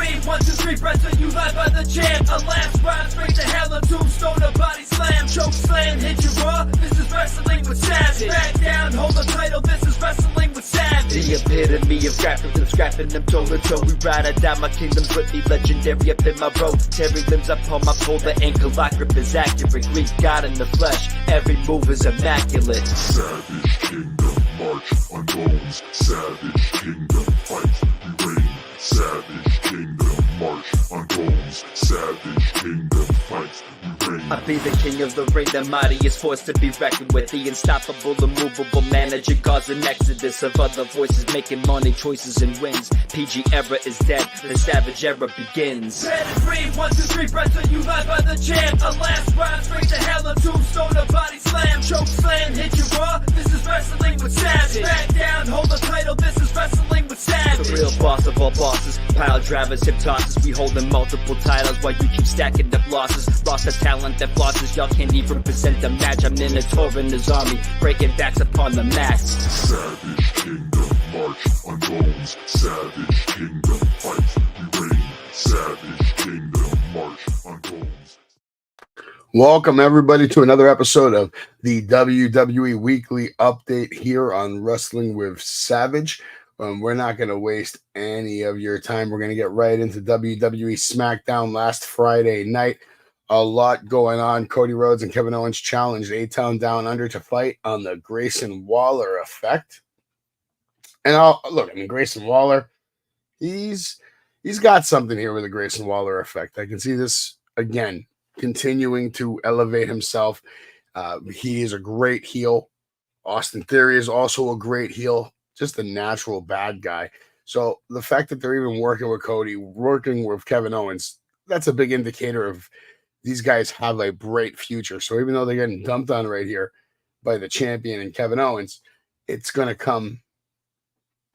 3, 1, 2, 3, press on you live by the champ. A last ride straight to hell, a tombstone, a body slam. Choke slam, hit you raw, this is wrestling with Savage. Back down, hold the title, this is wrestling with Savage. The epitome of scrapping them toe to toe. We ride or die, my kingdom's with me, legendary up in my road. Terry limbs up on my pole, the ankle lock grip is accurate. Greek God in the flesh, every move is immaculate. Savage Kingdom, march on bones. Savage Kingdom, fight, we reign. Savage Kingdom, march on bones. Savage Kingdom, fight, we reign. I be the king of the ring, the mightiest force to be reckoned with. The unstoppable, immovable manager, cause an exodus of other voices making money choices and wins. PG era is dead, the savage era begins. Red and green, 1, 2, 3, press on you live by the champ. A last ride straight to hell, a tombstone, a body slam. Choke slam, hit you raw, this is wrestling with Savage. Back down, hold the title, this is wrestling with Savage. The real boss of all bosses, pile drivers, hip tosses. We holding multiple titles while you keep stacking up losses. Lost the talent that flosses, y'all can't even present a match. I'm in a tour in his army, breaking backs upon the mats. Savage Kingdom, march on bones. Savage Kingdom, fight, we reign. Savage Kingdom, march on bones. Welcome, everybody, to another episode of the WWE Weekly Update here on Wrestling with Savage. We're not going to waste any of your time. We're going to get right into WWE SmackDown last Friday night. A lot going on. Cody Rhodes and Kevin Owens challenged A-Town Down Under to fight on the Grayson Waller effect. And Grayson Waller, he's got something here with the Grayson Waller effect. I can see this again continuing to elevate himself. He is a great heel. Austin Theory is also a great heel, just a natural bad guy. So the fact that they're even working with Cody, working with Kevin Owens, that's a big indicator of these guys have a bright future. So even though they're getting dumped on right here by the champion and Kevin Owens, it's going to come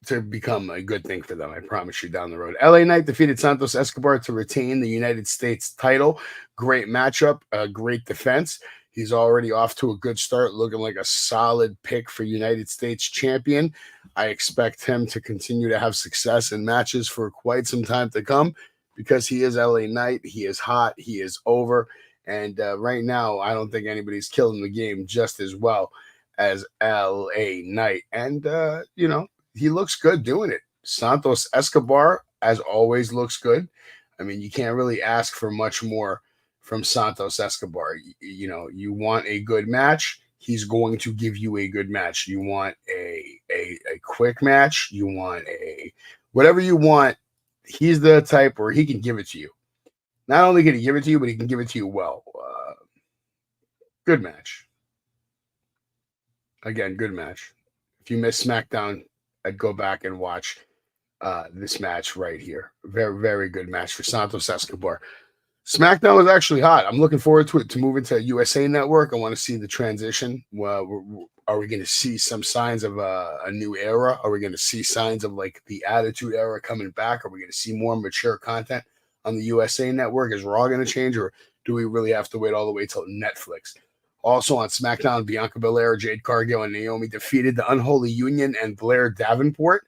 to become a good thing for them. I promise you down the road. LA Knight defeated Santos Escobar to retain the United States title. Great matchup, great defense. He's already off to a good start, looking like a solid pick for United States champion. I expect him to continue to have success in matches for quite some time to come because he is LA Knight. He is hot. He is over. And right now, I don't think anybody's killing the game just as well as LA Knight. And, he looks good doing it. Santos Escobar, as always, looks good. I mean, you can't really ask for much more from Santos Escobar. You want a good match, he's going to give you a good match. You want a quick match, you want whatever you want, he's the type where he can give it to you. Not only can he give it to you, but he can give it to you well. Good match. Again, good match. If you missed SmackDown, I'd go back and watch this match right here. Very, very good match for Santos Escobar. SmackDown was actually hot. I'm looking forward to it to move into USA Network. I want to see the transition. Are we going to see some signs of a new era? Are we going to see signs of like the Attitude Era coming back? Are we going to see more mature content on the USA Network? Is Raw going to change, or do we really have to wait all the way till Netflix? Also on SmackDown, Bianca Belair, Jade Cargill, and Naomi defeated the Unholy Union and Blair Davenport.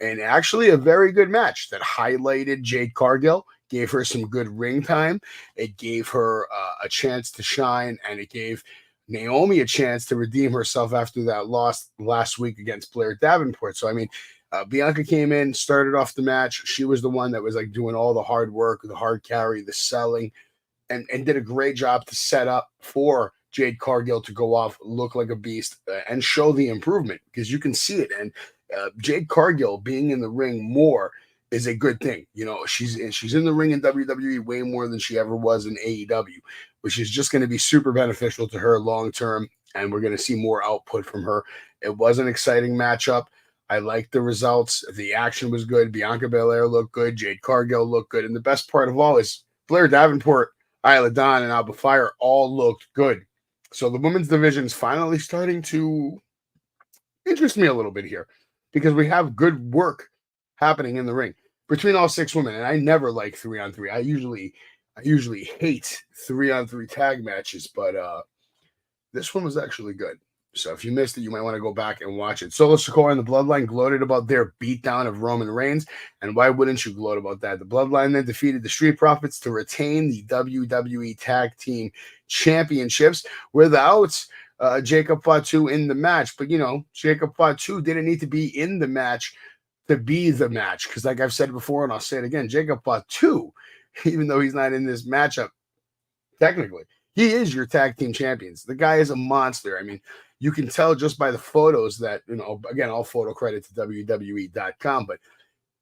And actually a very good match that highlighted Jade Cargill, gave her some good ring time. It gave her a chance to shine, and it gave Naomi a chance to redeem herself after that loss last week against Blair Davenport. So, I mean, Bianca came in, started off the match. She was the one that was like doing all the hard work, the hard carry, the selling, and did a great job to set up for Jade Cargill to go off, look like a beast, and show the improvement, because you can see it. And Jade Cargill being in the ring more is a good thing. She's in the ring in WWE way more than she ever was in AEW, which is just going to be super beneficial to her long term, and we're going to see more output from her. It was an exciting matchup. I liked the results. The action was good. Bianca Belair looked good. Jade Cargill looked good. And the best part of all is Blair Davenport, Isla Dawn, and Alba Fire all looked good. So the women's division is finally starting to interest me a little bit here, because we have good work happening in the ring between all 6 women. And I never like 3-on-3. I usually hate 3-on-3 tag matches, but this one was actually good. So if you missed it, you might want to go back and watch it. Solo Sikoa and the Bloodline gloated about their beatdown of Roman Reigns. And why wouldn't you gloat about that? The Bloodline then defeated the Street Profits to retain the WWE Tag Team Championships without Jacob Fatu in the match. But, Jacob Fatu didn't need to be in the match to be the match. Because like I've said before, and I'll say it again, Jacob Fatu, even though he's not in this matchup, technically, he is your tag team champions. The guy is a monster. I mean, you can tell just by the photos that, again, all photo credit to WWE.com, but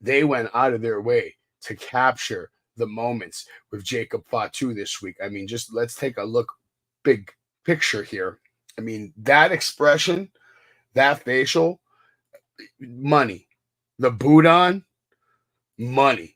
they went out of their way to capture the moments with Jacob Fatu this week. I mean, just let's take a look, big picture here. I mean, that expression, that facial, money. The boot on, money.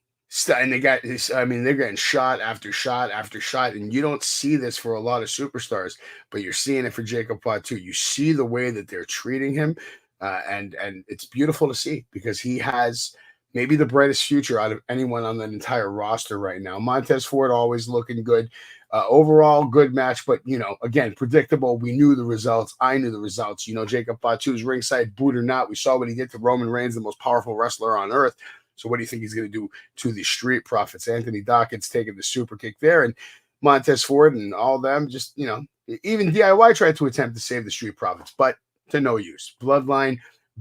And they're getting shot after shot after shot, and you don't see this for a lot of superstars, but you're seeing it for Jacob Fatu. You see the way that they're treating him, and it's beautiful to see because he has maybe the brightest future out of anyone on that entire roster right now. Montez Ford always looking good. Overall, good match, but, again, predictable. We knew the results. I knew the results. Jacob Fatu's ringside boot or not, we saw what he did to Roman Reigns, the most powerful wrestler on earth. So what do you think he's going to do to the Street Profits? Anthony Dockett's taking the super kick there, and Montez Ford and all of them just, even DIY tried to attempt to save the Street Profits, but to no use. Bloodline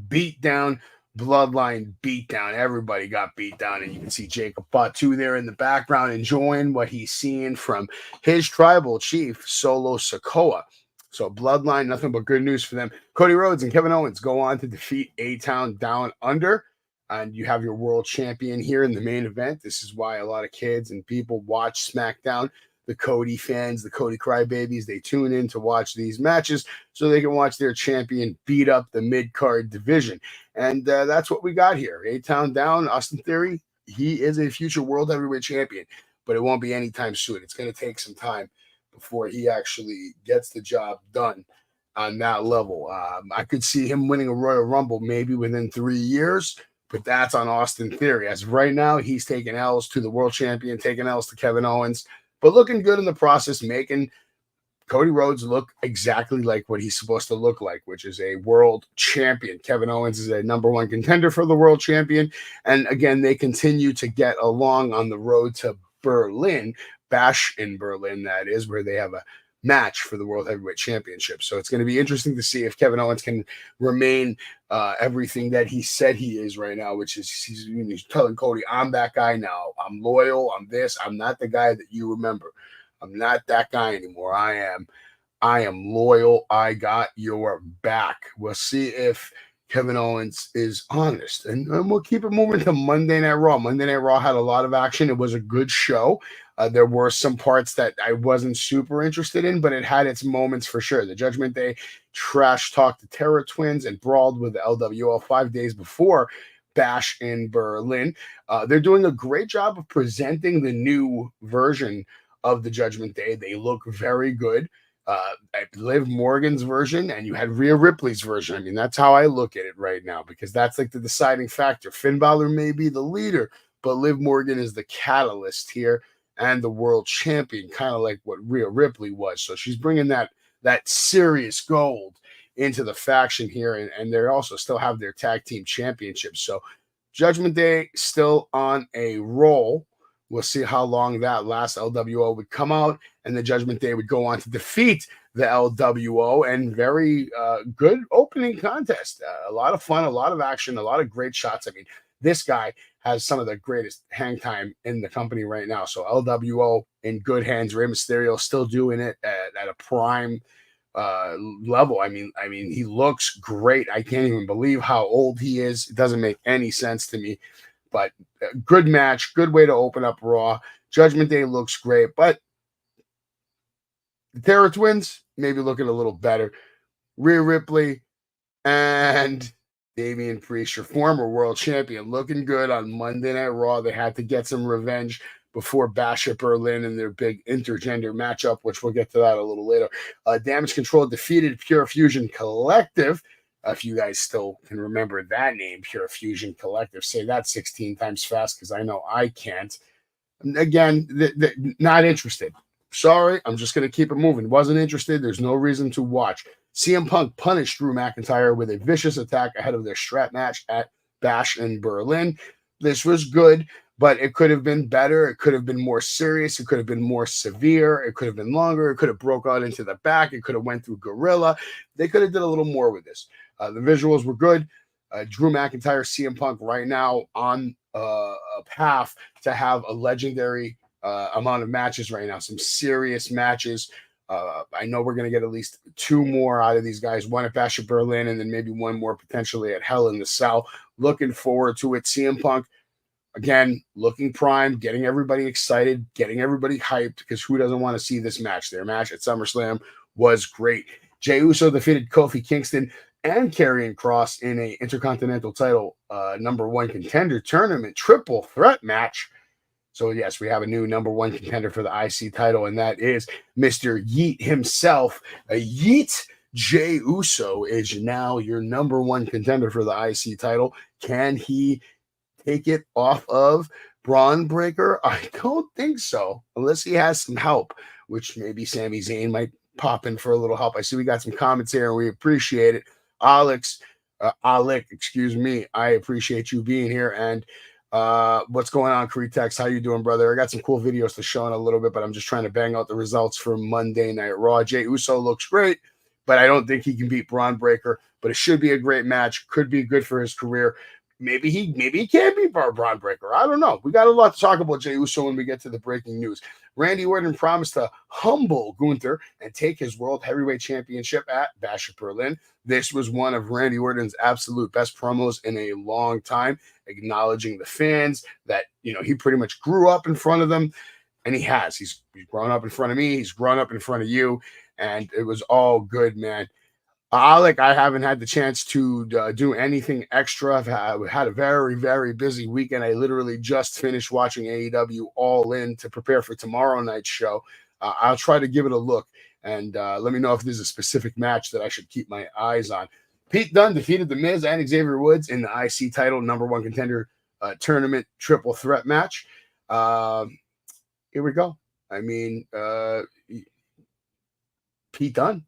beat down. Bloodline beat down. Everybody got beat down, and you can see Jacob Fatu there in the background enjoying what he's seeing from his tribal chief, Solo Sikoa. So Bloodline, nothing but good news for them. Cody Rhodes and Kevin Owens go on to defeat A-Town Down Under. And you have your world champion here in the main event. This is why a lot of kids and people watch SmackDown. The Cody fans, the Cody crybabies, they tune in to watch these matches so they can watch their champion beat up the mid-card division. And that's what we got here. A-Town Down, Austin Theory, he is a future world heavyweight champion, but it won't be anytime soon. It's going to take some time before he actually gets the job done on that level. I could see him winning a Royal Rumble maybe within 3 years, but that's on Austin Theory. As of right now, he's taking L's to the world champion, taking L's to Kevin Owens, but looking good in the process, making Cody Rhodes look exactly like what he's supposed to look like, which is a world champion. Kevin Owens is a number one contender for the world champion. And again, they continue to get along on the road to Berlin, Bash in Berlin, that is, where they have a match for the World Heavyweight Championship. So it's going to be interesting to see if Kevin Owens can remain everything that he said he is right now, which is he's telling Cody, I'm that guy now. I'm loyal. I'm this. I'm not the guy that you remember. I'm not that guy anymore. I am loyal. I got your back. We'll see if Kevin Owens is honest. And we'll keep it moving to Monday Night Raw. Monday Night Raw had a lot of action. It was a good show. There were some parts that I wasn't super interested in, but it had its moments for sure. The Judgment Day trash talked the Terror Twins and brawled with the LWO 5 days before Bash in Berlin. They're doing a great job of presenting the new version of the Judgment Day. They look very good. Liv Morgan's version, and you had Rhea Ripley's version. I mean, that's how I look at it right now, because that's like the deciding factor. Finn Balor may be the leader, but Liv Morgan is the catalyst here and the world champion, kind of like what Rhea Ripley was. So she's bringing that serious gold into the faction here, and they also still have their tag team championships. So Judgment Day still on a roll. We'll see how long that last LWO would come out, and the Judgment Day would go on to defeat the LWO, and very good opening contest. A lot of fun, a lot of action, a lot of great shots. I mean, this guy has some of the greatest hang time in the company right now. So LWO in good hands. Rey Mysterio still doing it at a prime level. I mean, he looks great. I can't even believe how old he is. It doesn't make any sense to me. But good match, good way to open up Raw. Judgment Day looks great, but the Terror Twins maybe looking a little better. Rhea Ripley and Damian Priest, your former world champion, looking good on Monday Night Raw. They had to get some revenge before Bash at Berlin and their big intergender matchup, which we'll get to that a little later. Damage Control defeated Pure Fusion Collective. If you guys still can remember that name, Pure Fusion Collective, say that 16 times fast, because I know I can't. Again, not interested. sorry, I'm just going to keep it moving. Wasn't interested. There's no reason to watch. CM Punk punished Drew McIntyre with a vicious attack ahead of their strap match at Bash in Berlin. This was good, but it could have been better. It could have been more serious. It could have been more severe. It could have been longer. It could have broke out into the back. It could have went through Gorilla. They could have did a little more with this. The visuals were good. Drew McIntyre, CM Punk right now on a path to have a legendary amount of matches right now, some serious matches. I know we're going to get at least 2 more out of these guys, one at Bash at Berlin and then maybe 1 more potentially at Hell in the Cell. Looking forward to it. CM Punk, again, looking prime, getting everybody excited, getting everybody hyped, because who doesn't want to see this match? Their match at SummerSlam was great. Jey Uso defeated Kofi Kingston and Karrion Kross in a Intercontinental title #1 contender tournament triple threat match. So, yes, we have a new #1 contender for the IC title, and that is Mr. Yeet himself. Yeet Jey Uso is now your #1 contender for the IC title. Can he take it off of Braun Breaker? I don't think so, unless he has some help, which maybe Sami Zayn might pop in for a little help. I see we got some comments here, and we appreciate it. Alec, excuse me. I appreciate you being here. And what's going on, Cretex? How you doing, brother? I got some cool videos to show in a little bit, but I'm just trying to bang out the results for Monday Night Raw. Jey Uso looks great, but I don't think he can beat Braun Breaker. But it should be a great match. Could be good for his career. Maybe he can beat Braun Breaker. I don't know. We got a lot to talk about Jey Uso when we get to the breaking news. Randy Orton promised to humble Gunther and take his World Heavyweight Championship at Bash at Berlin. This was one of Randy Orton's absolute best promos in a long time, acknowledging the fans that, he pretty much grew up in front of them, and he has. He's grown up in front of me. He's grown up in front of you, and it was all good, man. Alec, I haven't had the chance to do anything extra. I've had a very, very busy weekend. I literally just finished watching AEW All In to prepare for tomorrow night's show. I'll try to give it a look, and let me know if there's a specific match that I should keep my eyes on. Pete Dunne defeated The Miz and Xavier Woods in the IC title #1 contender tournament triple threat match. Here we go. I mean, Pete Dunne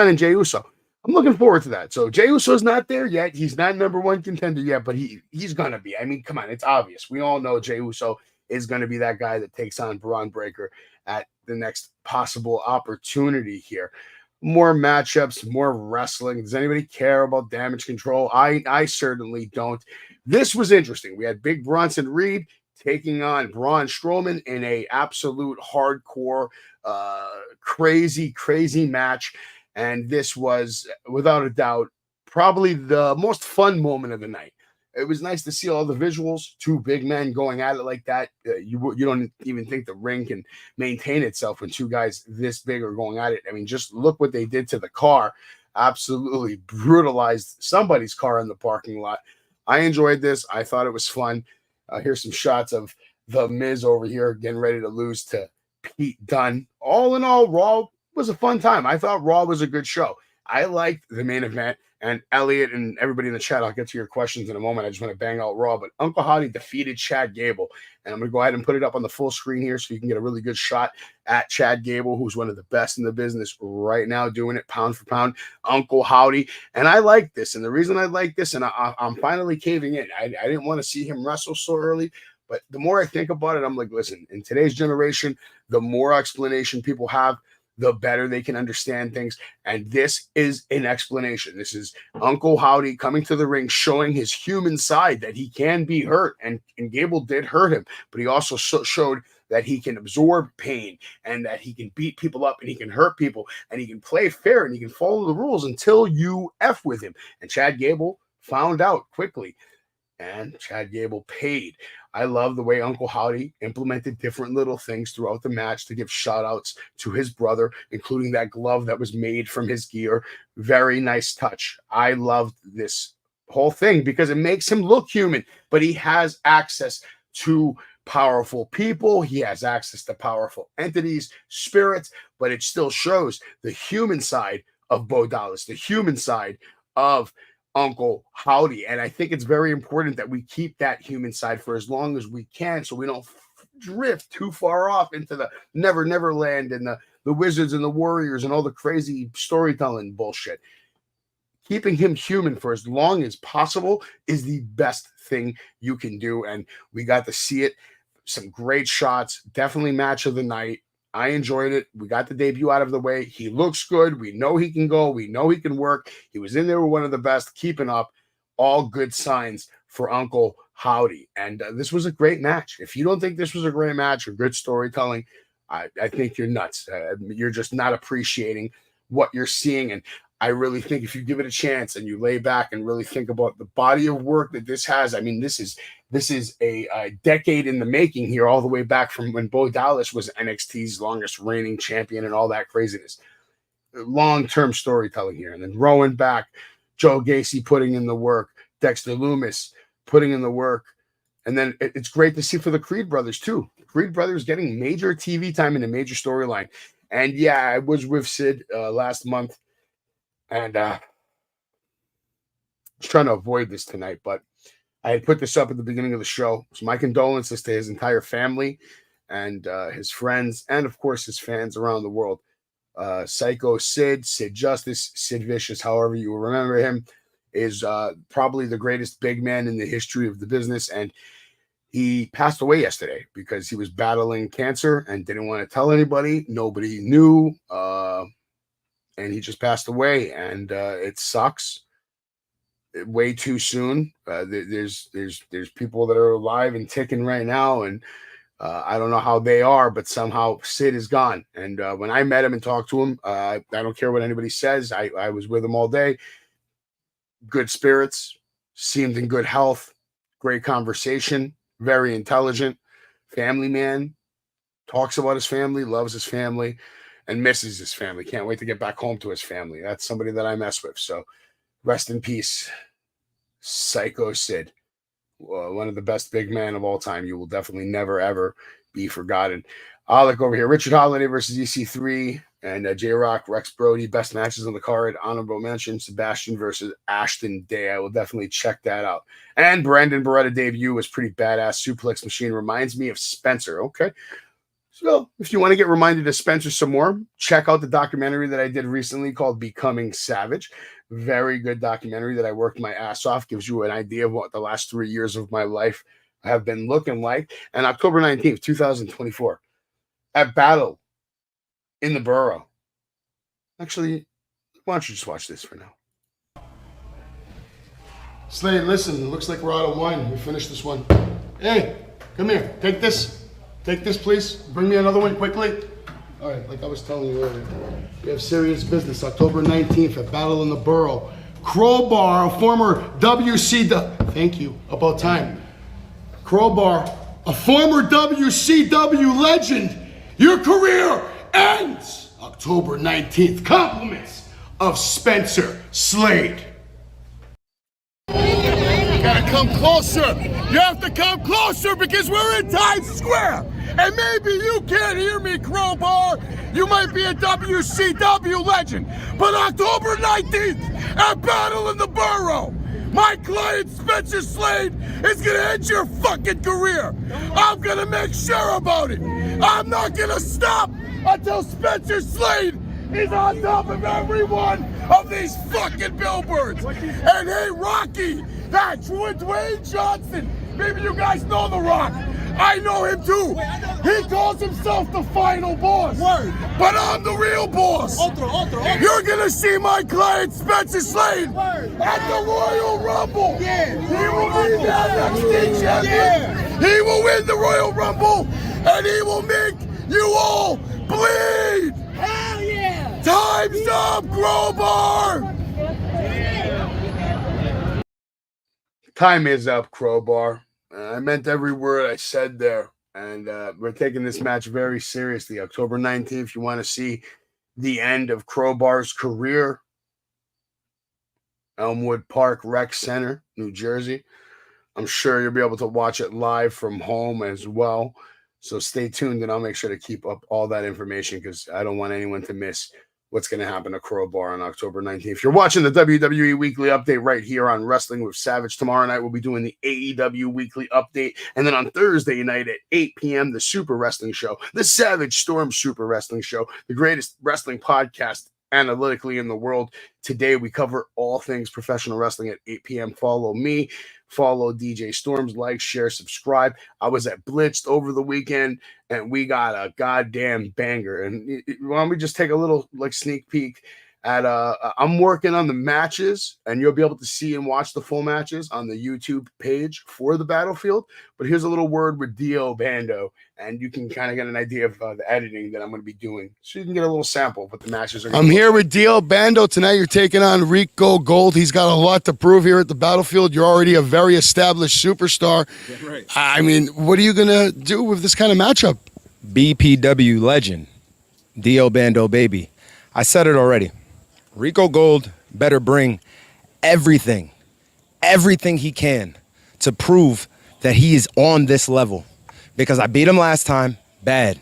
and Jey Uso. I'm looking forward to that. So Jey Uso's not there yet. He's not #1 contender yet, but he's going to be. I mean, come on. It's obvious. We all know Jey Uso is going to be that guy that takes on Braun Breaker at the next possible opportunity here. More matchups, more wrestling. Does anybody care about Damage Control? I certainly don't. This was interesting. We had Big Bronson Reed taking on Braun Strowman in a absolute hardcore, crazy match. And this was, without a doubt, probably the most fun moment of the night. It was nice to see all the visuals, 2 big men going at it like that. You don't even think the ring can maintain itself when 2 guys this big are going at it. I mean, just look what they did to the car. Absolutely brutalized somebody's car in the parking lot. I enjoyed this. I thought it was fun. Here's some shots of The Miz over here getting ready to lose to Pete Dunne. All in all, Raw was a fun time. I thought Raw was a good show. I liked the main event, and Elliot and everybody in the chat, I'll get to your questions in a moment. I just want to bang out Raw, but Uncle Howdy defeated Chad Gable, and I'm going to go ahead and put it up on the full screen here so you can get a really good shot at Chad Gable, who's one of the best in the business right now, doing it pound for pound. Uncle Howdy, and I like this, and the reason I like this, and I'm finally caving in. I didn't want to see him wrestle so early, but the more I think about it, I'm like, listen, in today's generation, the more explanation people have, the better they can understand things. And this is an explanation. This is Uncle Howdy coming to the ring, showing his human side that he can be hurt. And Gable did hurt him, but he also showed that he can absorb pain and that he can beat people up and he can hurt people and he can play fair and he can follow the rules until you F with him. And Chad Gable found out quickly. And Chad Gable paid. I love the way Uncle Howdy implemented different little things throughout the match to give shout outs to his brother, including that glove that was made from his gear. Very nice touch. I loved this whole thing because it makes him look human, but he has access to powerful people. He has access to powerful entities, spirits, but it still shows the human side of Bo Dallas, the human side of Uncle Howdy. And I think it's very important that we keep that human side for as long as we can so we don't drift too far off into the Never Land and the Wizards and the Warriors and all the crazy storytelling bullshit. Keeping him human for as long as possible is the best thing you can do. And we got to see it. Some great shots. Definitely match of the night. I enjoyed it. We got the debut out of the way. He looks good. We know he can go. We know he can work. He was in there with one of the best, keeping up. All good signs for Uncle Howdy. And this was a great match. If you don't think this was a great match or good storytelling, I think you're nuts. You're just not appreciating what you're seeing. And I really think if you give it a chance and you lay back and really think about the body of work that this has, I mean, this is a decade in the making here, all the way back from when Bo Dallas was NXT's longest reigning champion and all that craziness. Long-term storytelling here. And then Rowan back, Joe Gacy putting in the work, Dexter Lumis putting in the work. And then it's great to see for the Creed brothers too. Creed brothers getting major TV time in a major storyline. And yeah, I was with Sid last month. And I was trying to avoid this tonight, but I had put this up at the beginning of the show. So my condolences to his entire family and his friends, and of course his fans around the world. Psycho Sid, Sid Justice, Sid Vicious, however you will remember him, is probably the greatest big man in the history of the business. And he passed away yesterday because he was battling cancer and didn't want to tell anybody. Nobody knew. And he just passed away, and it sucks. Way too soon. There's people that are alive and ticking right now, and I don't know how they are, but somehow Sid is gone. And when I met him and talked to him, I don't care what anybody says. I was with him all day. Good spirits, seemed in good health, great conversation, very intelligent, family man, talks about his family, loves his family, and misses his family. Can't wait to get back home to his family. That's somebody that I mess with. So rest in peace, Psycho Sid. One of the best big men of all time. You will definitely never, ever be forgotten. I'll look over here. Richard Holiday versus EC3 and J-Rock, Rex Brody. Best matches on the card. Honorable mention, Sebastian versus Ashton Day. I will definitely check that out. And Brandon Beretta debut was pretty badass. Suplex Machine reminds me of Spencer. Okay. So if you want to get reminded of Spencer some more, check out the documentary that I did recently called Becoming Savage. Very good documentary that I worked my ass off. Gives you an idea of what the last 3 years of my life have been looking like. And October 19th, 2024, at Battle in the Borough. Actually, why don't you just watch this for now? Slade, listen, it looks like we're out of wine. We finished this one. Hey, come here. Take this. Take this, please. Bring me another one quickly. All right, like I was telling you earlier, we have serious business. October 19th at Battle in the Borough. Crowbar, a former WCW. Thank you. About time. Crowbar, a former WCW legend. Your career ends October 19th. Compliments of Spencer Slade. You gotta come closer. You have to come closer because we're in Times Square. And maybe you can't hear me, Crowbar. You might be a WCW legend. But October 19th at Battle in the Borough, my client Spencer Slade is gonna end your fucking career. I'm gonna make sure about it. I'm not gonna stop until Spencer Slade is on top of every one of these fucking billboards. And hey, Rocky, that's Dwayne Johnson. Maybe you guys know The Rock. I know him too. He calls himself the final boss. Word. But I'm the real boss. Otro. You're gonna see my client Spencer Slade at the Royal Rumble. Yeah. He will be the NXT champion. Yeah. He will win the Royal Rumble, and he will make you all bleed. Hell yeah! Time's up, Crowbar. Time is up, Crowbar. I meant every word I said there. And we're taking this match very seriously. October 19th, you want to see the end of Crowbar's career. Elmwood Park Rec Center, New Jersey. I'm sure you'll be able to watch it live from home as well. So stay tuned, and I'll make sure to keep up all that information because I don't want anyone to miss what's going to happen to Crowbar on October 19th. You're watching the WWE Weekly Update right here on Wrestling with Savage. Tomorrow night, we'll be doing the AEW Weekly Update. And then on Thursday night at 8 p.m., the Super Wrestling Show, the Savage Storm Super Wrestling Show, the greatest wrestling podcast analytically in the world. Today, we cover all things professional wrestling at 8 p.m. Follow me. Follow DJ Storms, like, share, subscribe. I was at Blitzed over the weekend, and we got a goddamn banger. And why don't we just take a little sneak peek at I'm working on the matches, and you'll be able to see and watch the full matches on the YouTube page for the Battlefield. But here's a little word with Dio Bando, and you can kind of get an idea of the editing that I'm going to be doing, so you can get a little sample of what the matches are. I'm here with Dio Bando tonight. You're taking on Rico Gold. He's got a lot to prove here at the Battlefield. You're already a very established superstar. Yeah, right. I mean, what are you going to do with this kind of matchup? BPW legend, Dio Bando, baby. I said it already. Rico Gold better bring everything he can to prove that he is on this level. Because I beat him last time, bad.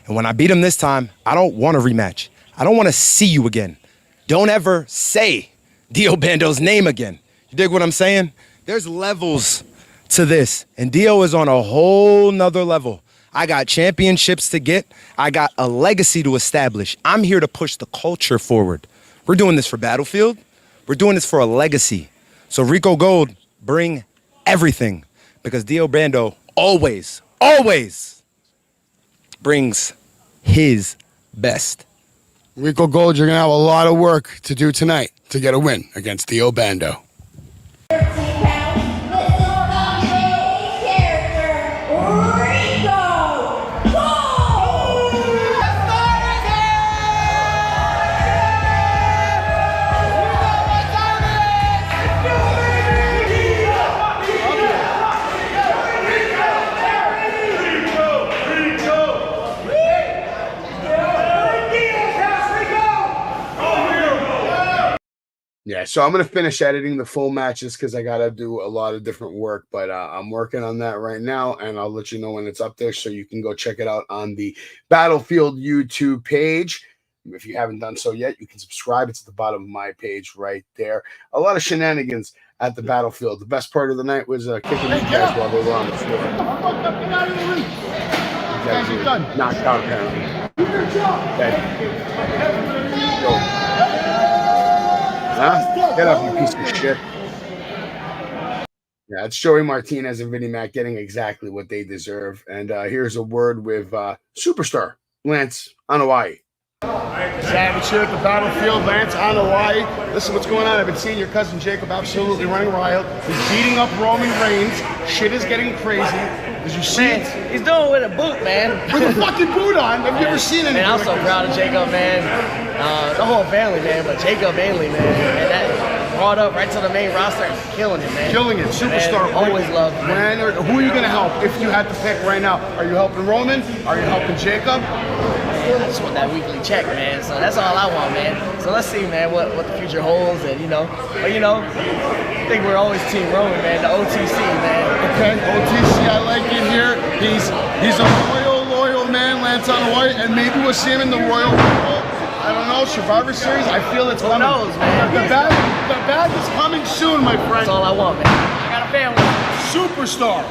And when I beat him this time, I don't want a rematch. I don't want to see you again. Don't ever say Dio Bando's name again. You dig what I'm saying? There's levels to this. And Dio is on a whole nother level. I got championships to get. I got a legacy to establish. I'm here to push the culture forward. We're doing this for Battlefield. We're doing this for a legacy. So Rico Gold, bring everything. Because Dio Bando always brings his best. Rico Gold, you're going to have a lot of work to do tonight to get a win against Dio Bando. Yeah, so I'm going to finish editing the full matches because I got to do a lot of different work, but I'm working on that right now, and I'll let you know when it's up there so you can go check it out on the Battlefield YouTube page. If you haven't done so yet, you can subscribe. It's at the bottom of my page right there. A lot of shenanigans at the Battlefield. The best part of the night was kicking these guys while they were on the floor. You guys are knocked out, apparently. Okay. Huh? Get up, you piece of shit. Yeah, it's Joey Martinez and Vinnie Mac getting exactly what they deserve. And here's a word with superstar Lance Anoa'i. Savage here at the Battlefield, Lance Anoa'i. Listen, what's going on? I've been seeing your cousin Jacob absolutely running riot. He's beating up Roman Reigns. Shit is getting crazy. Did you see it? He's doing it with a boot, man. With a fucking boot on? Have you ever seen anything? Man, I'm so proud of Jacob, man. The whole family, man, but Jacob mainly, man. And that brought up right to the main roster and killing it, man. Killing it. Superstar. Man, always loved him. Who are you going to help if you had to pick right now? Are you helping Roman? Are you helping Jacob? I just want that weekly check, man. So that's all I want, man. So let's see, man, what the future holds, and But I think we're always Team Roman, man. The OTC, man. Okay, OTC, I like it here. He's a loyal man, Lance Anoa'i, and maybe we'll see him in the Royal Rumble. I don't know, Survivor Series. I feel it's coming. Who knows, man? The bag is coming soon, my friend. That's all I want, man. I got a family. Superstar.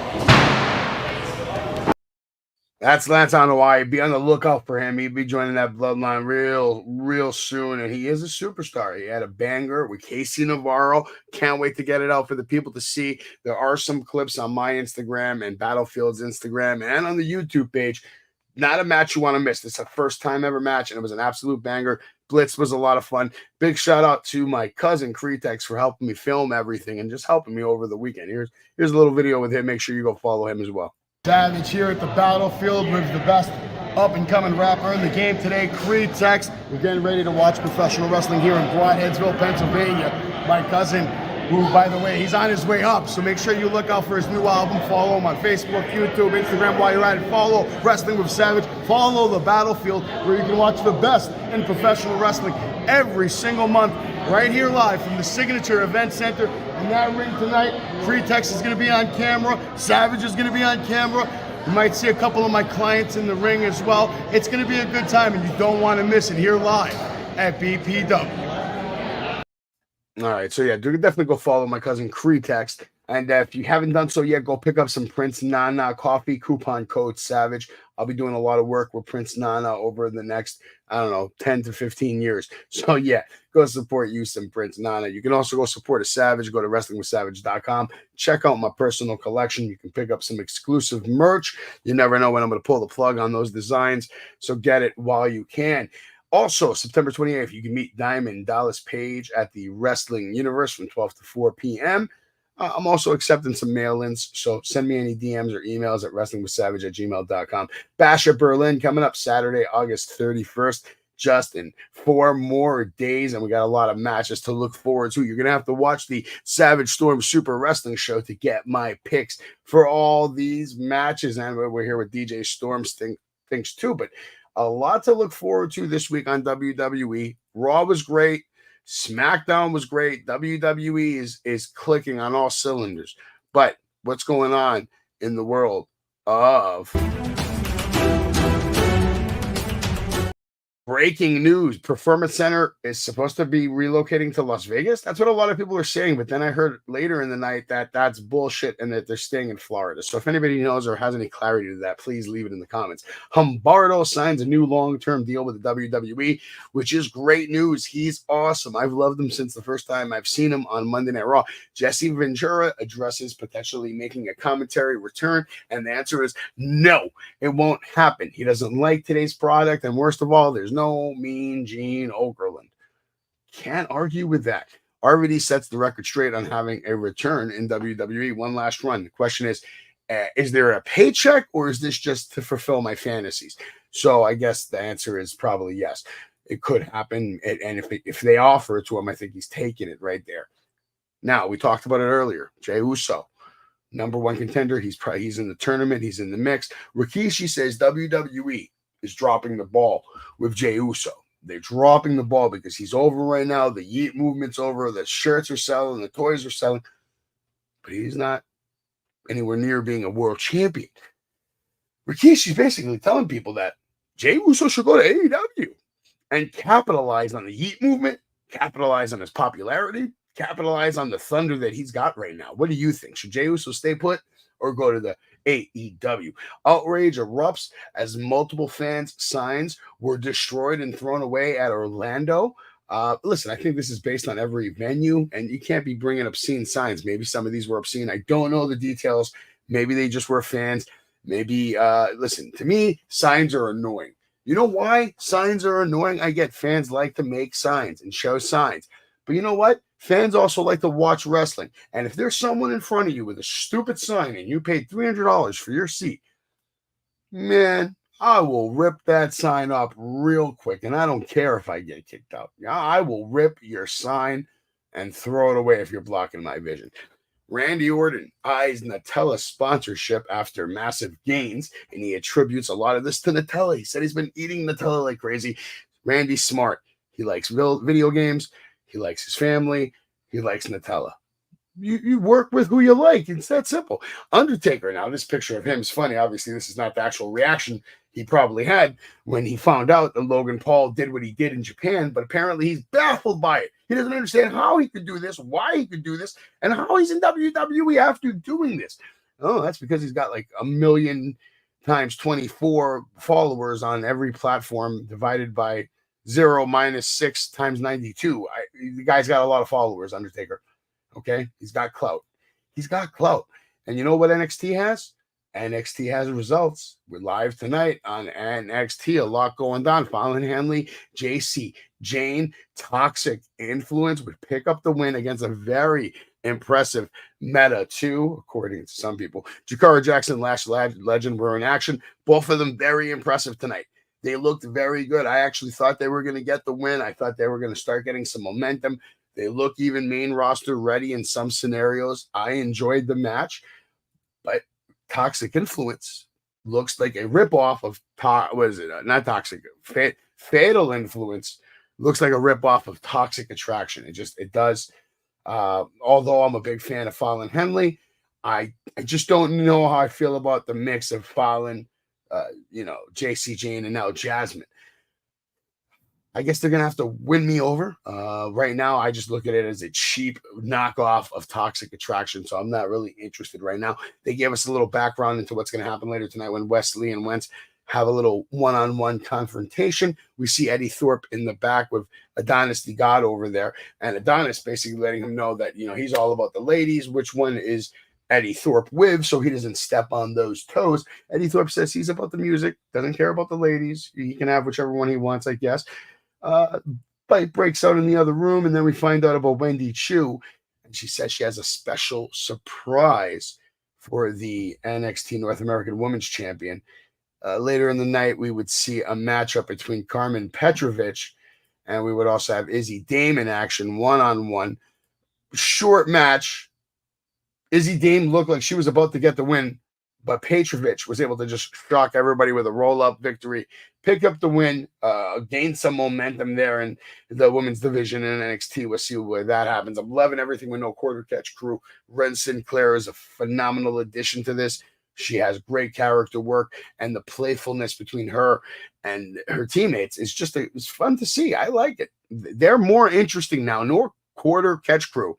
That's Lance Anoa'i. Be on the lookout for him. He'll be joining that bloodline real soon. And he is a superstar. He had a banger with Casey Navarro. Can't wait to get it out for the people to see. There are some clips on my Instagram and Battlefield's Instagram and on the YouTube page. Not a match you want to miss. It's a first time ever match, and it was an absolute banger. Blitz was a lot of fun. Big shout out to my cousin Cretex for helping me film everything and just helping me over the weekend. Here's a little video with him. Make sure you go follow him as well. Savage here at the Battlefield with the best up-and-coming rapper in the game today, Cretex. We're getting ready to watch professional wrestling here in Broadheadsville, Pennsylvania. My cousin, who, by the way, he's on his way up, so make sure you look out for his new album. Follow him on Facebook, YouTube, Instagram while you're at it. Follow Wrestling with Savage. Follow the Battlefield, where you can watch the best in professional wrestling every single month, right here live from the Signature Event Center. In that ring tonight, Cretex is going to be on camera. Savage is going to be on camera. You might see a couple of my clients in the ring as well. It's going to be a good time, and you don't want to miss it here live at BPW. All right, so yeah, definitely go follow my cousin Cretext. And if you haven't done so yet, go pick up some Prince Nana coffee, coupon code SAVAGE. I'll be doing a lot of work with Prince Nana over the next, 10 to 15 years. So yeah, go support you some Prince Nana. You can also go support a Savage. Go to wrestlingwithsavage.com. Check out my personal collection. You can pick up some exclusive merch. You never know when I'm going to pull the plug on those designs. So get it while you can. Also, September 28th, you can meet Diamond Dallas Page at the Wrestling Universe from 12 to 4 p.m. I'm also accepting some mail-ins, so send me any DMs or emails at wrestlingwithsavage@gmail.com. Bash at Berlin coming up Saturday, August 31st, just in 4 more days, and we got a lot of matches to look forward to. You're going to have to watch the Savage Storm Super Wrestling Show to get my picks for all these matches, and we're here with DJ Storm's things too, but a lot to look forward to this week on WWE. Raw was great. SmackDown was great. WWE is clicking on all cylinders. But what's going on in the world of breaking news? Performance Center is supposed to be relocating to Las Vegas. That's what a lot of people are saying. But then I heard later in the night that that's bullshit and that they're staying in Florida. So if anybody knows or has any clarity to that, please leave it in the comments. Humberto signs a new long-term deal with the WWE, which is great news. He's awesome. I've loved him since the first time I've seen him on Monday Night Raw. Jesse Ventura addresses potentially making a commentary return, and the answer is no, it won't happen. He doesn't like today's product, and worst of all, there's no Mean Gene Okerlund. Can't argue with that. RVD sets the record straight on having a return in WWE. One last run. The question is there a paycheck or is this just to fulfill my fantasies? So I guess the answer is probably yes. It could happen. And if they offer it to him, I think he's taking it right there. Now, we talked about it earlier. Jey Uso, number one contender. He's in the tournament. He's in the mix. Rikishi says WWE is dropping the ball with Jey Uso. They're dropping the ball because he's over right now. The Yeet movement's over. The shirts are selling. The toys are selling. But he's not anywhere near being a world champion. Rikishi's basically telling people that Jey Uso should go to AEW and capitalize on the Yeet movement, capitalize on his popularity, capitalize on the thunder that he's got right now. What do you think? Should Jey Uso stay put or go to the AEW? Outrage erupts as multiple fans' signs were destroyed and thrown away at Orlando. Listen, I think this is based on every venue, and you can't be bringing obscene signs. Maybe some of these were obscene. I don't know the details. Maybe they just were fans. Maybe, listen, to me, signs are annoying. You know why signs are annoying? I get fans like to make signs and show signs. But you know what? Fans also like to watch wrestling. And if there's someone in front of you with a stupid sign and you paid $300 for your seat, man, I will rip that sign up real quick. And I don't care if I get kicked out. I will rip your sign and throw it away if you're blocking my vision. Randy Orton eyes Nutella sponsorship after massive gains, and he attributes a lot of this to Nutella. He said he's been eating Nutella like crazy. Randy's smart. He likes video games. He likes his family. He likes Nutella. You work with who you like. It's that simple. Undertaker, now this picture of him is funny. Obviously, this is not the actual reaction he probably had when he found out that Logan Paul did what he did in Japan, but apparently he's baffled by it. He doesn't understand how he could do this, why he could do this, and how he's in WWE after doing this. Oh, that's because he's got like 1 million times 24 followers on every platform divided by 0 minus 6 times 92. The guy's got a lot of followers, Undertaker. Okay? He's got clout. He's got clout. And you know what NXT has? NXT has results. We're live tonight on NXT. A lot going on. Fallon Henley, JC, Jane, Toxic Influence would pick up the win against a very impressive Meta 2, according to some people. Jakara Jackson, Lash Legend were in action. Both of them very impressive tonight. They looked very good. I actually thought they were going to get the win. I thought they were going to start getting some momentum. They look even main roster ready in some scenarios. I enjoyed the match, but Toxic Influence looks like a ripoff of not Toxic, Fatal Influence looks like a ripoff of Toxic Attraction. It does. Although I'm a big fan of Fallon Henley, I just don't know how I feel about the mix of Fallon, JC Jane, and now Jasmine. I guess they're going to have to win me over. Right now, I just look at it as a cheap knockoff of Toxic Attraction, so I'm not really interested right now. They gave us a little background into what's going to happen later tonight when Wesley and Wentz have a little one-on-one confrontation. We see Eddie Thorpe in the back with Adonis the God over there, and Adonis basically letting him know that, he's all about the ladies, which one is Eddie Thorpe with, so he doesn't step on those toes. Eddie Thorpe says he's about the music, doesn't care about the ladies. He can have whichever one he wants, I guess. Fight breaks out in the other room, and then we find out about Wendy Chu, and she says she has a special surprise for the NXT North American Women's Champion. Later in the night, we would see a matchup between Carmen Petrovich, and we would also have Izzy Dame in action, one-on-one. Short match. Izzy Dame looked like she was about to get the win, but Petrovich was able to just shock everybody with a roll-up victory, pick up the win, gain some momentum there in the women's division in NXT. We'll see where that happens. I'm loving everything with No Quarter Catch crew. Ren Sinclair is a phenomenal addition to this. She has great character work, and the playfulness between her and her teammates is just it's fun to see. I like it. They're more interesting now. No Quarter Catch crew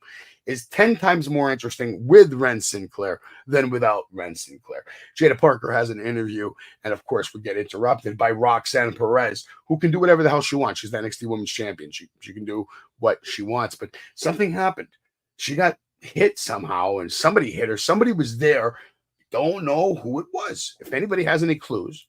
is 10 times more interesting with Ren Sinclair than without Ren Sinclair. Jada Parker has an interview, and of course we get interrupted by Roxanne Perez, who can do whatever the hell she wants. She's the NXT Women's Champion. She can do what she wants, but something happened. She got hit somehow, and somebody hit her. Somebody was there. Don't know who it was. If anybody has any clues,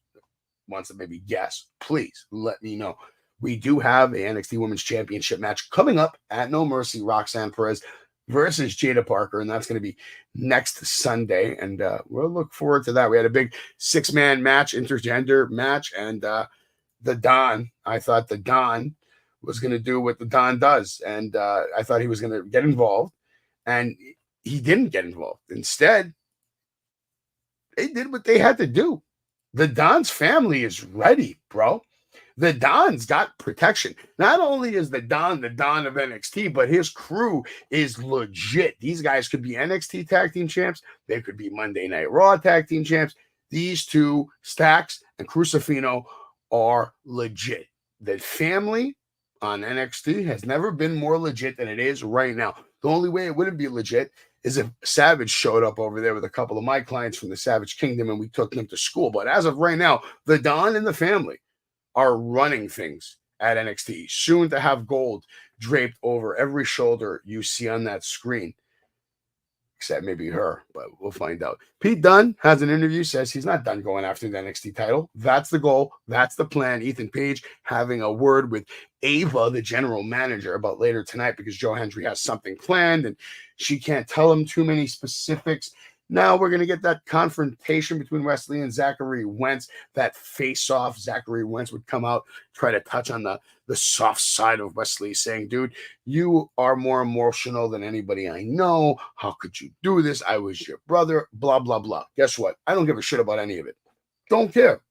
wants to maybe guess, please let me know. We do have a NXT Women's Championship match coming up at No Mercy. Roxanne Perez versus Jada Parker, and that's going to be next Sunday, and we'll look forward to that. We had a big 6-man match, intergender match, and the Don, I thought the Don was going to do what the Don does, and I thought he was going to get involved, and he didn't get involved. Instead, they did what they had to do. The Don's family is ready, bro. The Don's got protection. Not only is the Don of NXT, but his crew is legit. These guys could be NXT Tag Team Champs. They could be Monday Night Raw Tag Team Champs. These two, Stax and Crucifino, are legit. The family on NXT has never been more legit than it is right now. The only way it wouldn't be legit is if Savage showed up over there with a couple of my clients from the Savage Kingdom and we took them to school. But as of right now, the Don and the family are running things at NXT, soon to have gold draped over every shoulder you see on that screen, except maybe her, but we'll find out. Pete Dunne has an interview, says he's not done going after the NXT title. That's the goal. That's the plan. Ethan Page having a word with Ava, the general manager, about later tonight because Joe Hendry has something planned and she can't tell him too many specifics. Now we're going to get that confrontation between Wesley and Zachary Wentz, that face-off. Zachary Wentz would come out, try to touch on the soft side of Wesley, saying, dude, you are more emotional than anybody I know. How could you do this? I was your brother, blah, blah, blah. Guess what? I don't give a shit about any of it. Don't care.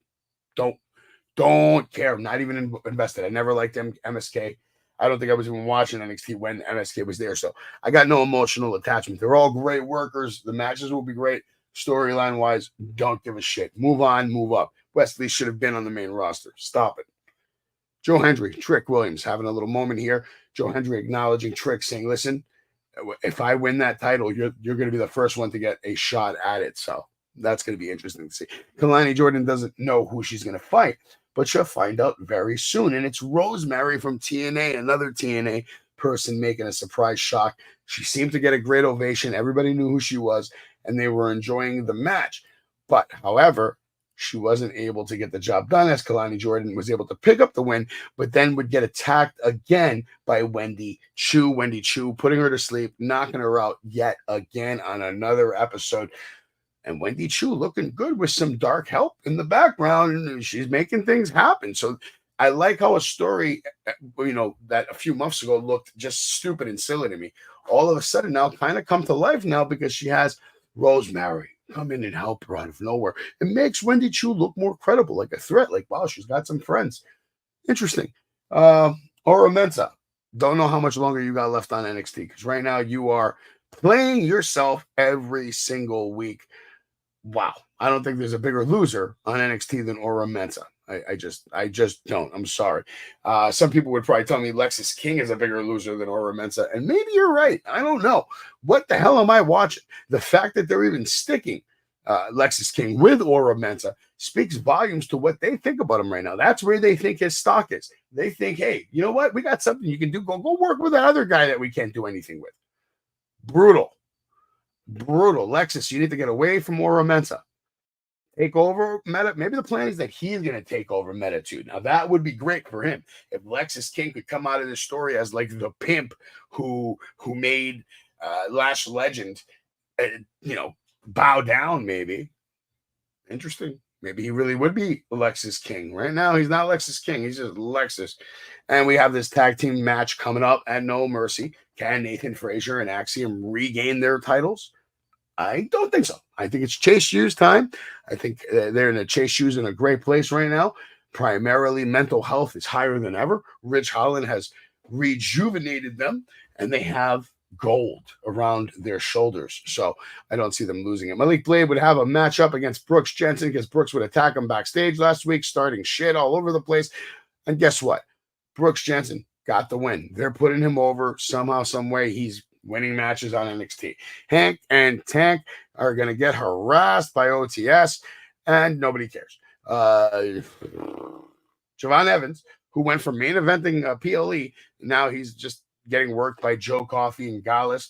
Don't care. I'm not even invested. I never liked MSK. I don't think I was even watching NXT when MSK was there. So I got no emotional attachment. They're all great workers. The matches will be great. Storyline-wise, don't give a shit. Move on, move up. Wesley should have been on the main roster. Stop it. Joe Hendry, Trick Williams, having a little moment here. Joe Hendry acknowledging Trick, saying, listen, if I win that title, you're going to be the first one to get a shot at it. So that's going to be interesting to see. Kalani Jordan doesn't know who she's going to fight, but she'll find out very soon. And it's Rosemary from TNA, another TNA person making a surprise shock. She seemed to get a great ovation. Everybody knew who she was, and they were enjoying the match. But, however, she wasn't able to get the job done as Kalani Jordan was able to pick up the win, but then would get attacked again by Wendy Chu. Wendy Chu putting her to sleep, knocking her out yet again on another episode. And Wendy Chu looking good with some dark help in the background. She's making things happen. So I like how a story, that a few months ago looked just stupid and silly to me, all of a sudden now kind of come to life now because she has Rosemary come in and help her out of nowhere. It makes Wendy Chu look more credible, like a threat. Like, wow, she's got some friends. Interesting. Ora Mensa. Don't know how much longer you got left on NXT because right now you are playing yourself every single week. Wow. I don't think there's a bigger loser on NXT than Ora Mensa. I just don't. I'm sorry. Some people would probably tell me Lexis King is a bigger loser than Ora Mensa, and maybe you're right. I don't know. What the hell am I watching? The fact that they're even sticking Lexis King with Ora Mensa speaks volumes to what they think about him right now. That's where they think his stock is. They think, hey, you know what? We got something you can do. Go work with that other guy that we can't do anything with. Brutal. Lexis, you need to get away from Ora Mensa. Take over Meta. Maybe the plan is that he's going to take over Meta too. Now that would be great for him if Lexis King could come out of this story as like the pimp who made Lash Legend, bow down. Maybe interesting. Maybe he really would be Lexis King. Right now, he's not Lexis King. He's just Lexis. And we have this tag team match coming up at No Mercy. Can Nathan Frazier and Axiom regain their titles? I don't think so. I think it's Chase U's time. I think they're in a Chase U's in a great place right now. Primarily, mental health is higher than ever. Rich Holland has rejuvenated them, and they have gold around their shoulders. So I don't see them losing it. Malik Blade would have a matchup against Brooks Jensen because Brooks would attack him backstage last week, starting shit all over the place. And guess what? Brooks Jensen got the win. They're putting him over somehow, some way. He's winning matches on NXT. Hank and Tank are going to get harassed by OTS, and nobody cares. Javon Evans, who went from main eventing PLE, now he's just getting worked by Joe Coffey and Gallus.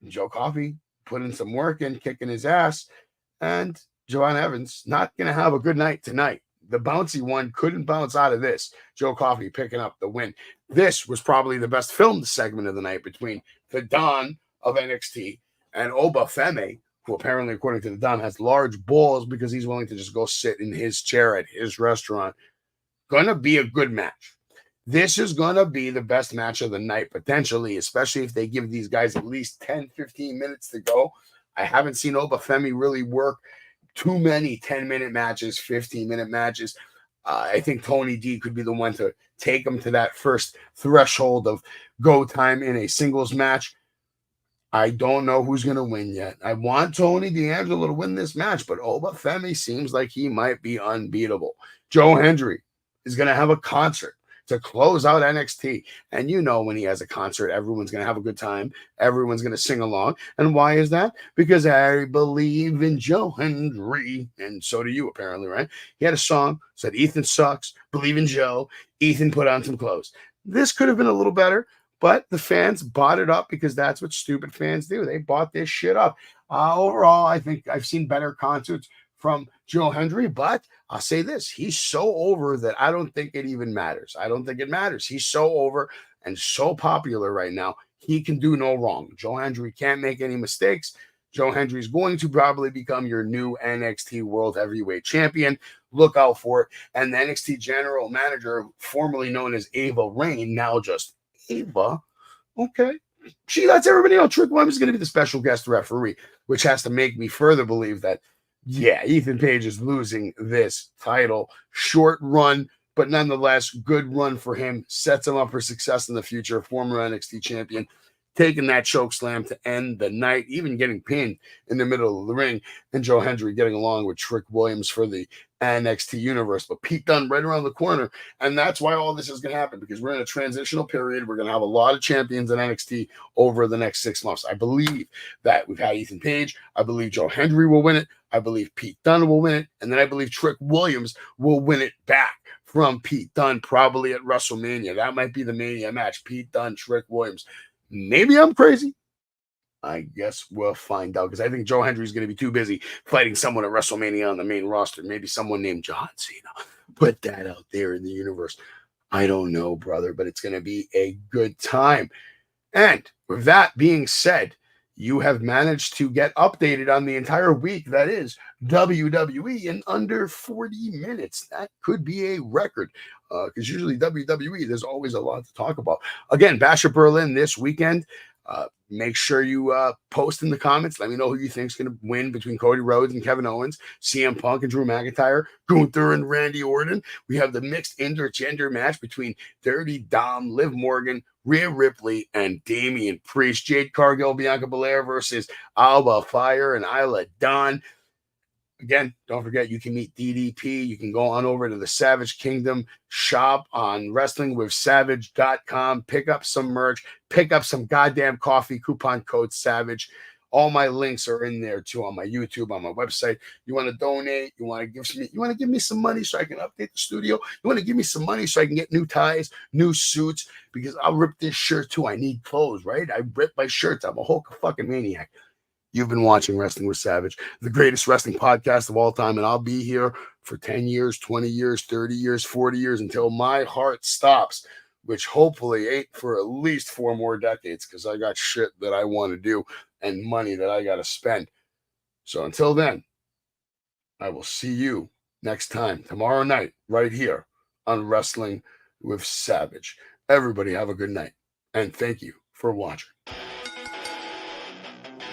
Joe Coffey putting some work in, kicking his ass, and Javon Evans not going to have a good night tonight. The bouncy one couldn't bounce out of this. Joe Coffey picking up the win. This was probably the best filmed segment of the night between the Don of NXT and Oba Femi, who apparently, according to the Don, has large balls because he's willing to just go sit in his chair at his restaurant. Gonna be a good match. This is gonna be the best match of the night, potentially, especially if they give these guys at least 10, 15 minutes to go. I haven't seen Oba Femi really work too many 10-minute matches, 15-minute matches. I think Tony D could be the one to take him to that first threshold of go time in a singles match. I don't know who's going to win yet. I want Tony D'Angelo to win this match, but Oba Femi seems like he might be unbeatable. Joe Hendry is going to have a concert to close out NXT. And you know, when he has a concert, everyone's going to have a good time. Everyone's going to sing along. And why is that? Because I believe in Joe Hendry. And so do you, apparently, right? He had a song, said Ethan sucks, believe in Joe. Ethan put on some clothes. This could have been a little better, but the fans bought it up because that's what stupid fans do. They bought this shit up. Overall, I think I've seen better concerts from Joe Hendry, but I'll say this, he's so over that I don't think it even matters. I don't think it matters. He's so over and so popular right now, he can do no wrong. Joe Hendry can't make any mistakes. Joe Hendry is going to probably become your new NXT World Heavyweight Champion. Look out for it. And the NXT General Manager, formerly known as Ava Rain, now just Ava. Okay. She lets everybody know Trick Williams is going to be the special guest referee, which has to make me further believe that yeah, Ethan Page is losing this title. Short run, but nonetheless, good run for him. Sets him up for success in the future. Former NXT champion, taking that choke slam to end the night, even getting pinned in the middle of the ring. And Joe Hendry getting along with Trick Williams for the NXT universe. But Pete Dunne right around the corner. And that's why all this is going to happen, because we're in a transitional period. We're going to have a lot of champions in NXT over the next 6 months. I believe that we've had Ethan Page. I believe Joe Hendry will win it. I believe Pete Dunne will win it. And then I believe Trick Williams will win it back from Pete Dunne, probably at WrestleMania. That might be the Mania match. Pete Dunne, Trick Williams. Maybe I'm crazy. I guess we'll find out, because I think Joe Hendry is going to be too busy fighting someone at WrestleMania on the main roster. Maybe someone named John Cena. Put that out there in the universe. I don't know, brother, but it's going to be a good time. And with that being said, you have managed to get updated on the entire week that is WWE in under 40 minutes. That could be a record, because usually WWE, there's always a lot to talk about. Again, Bash at Berlin this weekend. Make sure you post in the comments. Let me know who you think is going to win between Cody Rhodes and Kevin Owens, CM Punk and Drew McIntyre, Gunther and Randy Orton. We have the mixed intergender match between Dirty Dom, Liv Morgan, Rhea Ripley, and Damian Priest. Jade Cargill, Bianca Belair versus Alba Fire and Isla Dawn. Again, don't forget, you can meet DDP. You can go on over to the Savage Kingdom shop on wrestlingwithsavage.com. Pick up some merch. Pick up some goddamn coffee. Coupon code SAVAGE. All my links are in there too, on my YouTube, on my website. You want to donate? You want to give me some money so I can update the studio? You want to give me some money so I can get new ties, new suits? Because I'll rip this shirt too. I need clothes, right? I rip my shirts. I'm a whole fucking maniac. You've been watching Wrestling with Savage, the greatest wrestling podcast of all time, and I'll be here for 10 years, 20 years, 30 years, 40 years until my heart stops, which hopefully ain't for at least 4 more decades, because I got shit that I want to do and money that I got to spend. So until then, I will see you next time, tomorrow night, right here on Wrestling with Savage. Everybody have a good night, and thank you for watching.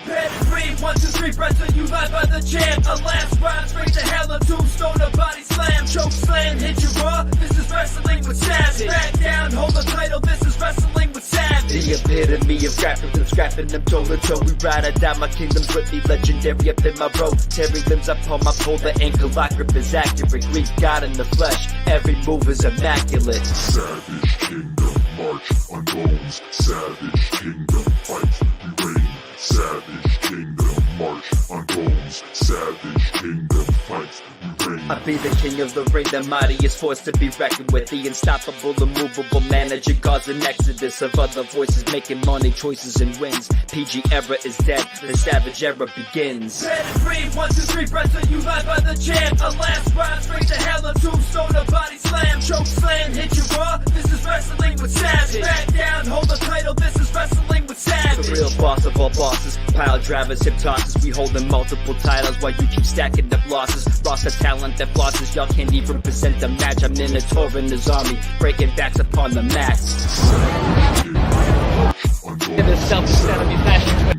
Pedigree, 1, 2, 3, wrestling you live by the champ. A last ride straight to hell, a tombstone, a body slam. Choke slam, hit you raw, this is Wrestling with Savage. Back down, hold the title, this is Wrestling with Savage. The epitome of grappling them, scrapping them toe to toe. We ride or die, my kingdom's with me, legendary up in my road. Terry limbs up on my pole, the ankle lock grip is accurate. Greek God in the flesh, every move is immaculate. Savage Kingdom march on bones. Savage Kingdom fight, we reign. Savage Kingdom march on bones. Savage Kingdom fight, we reign. I be the king of the ring, the mightiest force to be reckoned with. The unstoppable, immovable manager, cause an exodus of other voices making money, choices, and wins. PG era is dead, the Savage era begins. Pedigree, 1, 2, 3, wrestling you live by the champ. A last ride straight to hell, a tombstone, a body slam. Choke slam, hit you raw, this is Wrestling with Savage. Back down, hold the title, this is Wrestling with Savage. The real boss of all bosses, pile drivers, hip tosses. We holding multiple titles while you keep stacking up losses. Roster talent that flosses, y'all can't even present a match. I'm Minotaur in his army, breaking backs upon the mats. Savage Kingdom march on bones. In the self-esteem, fashion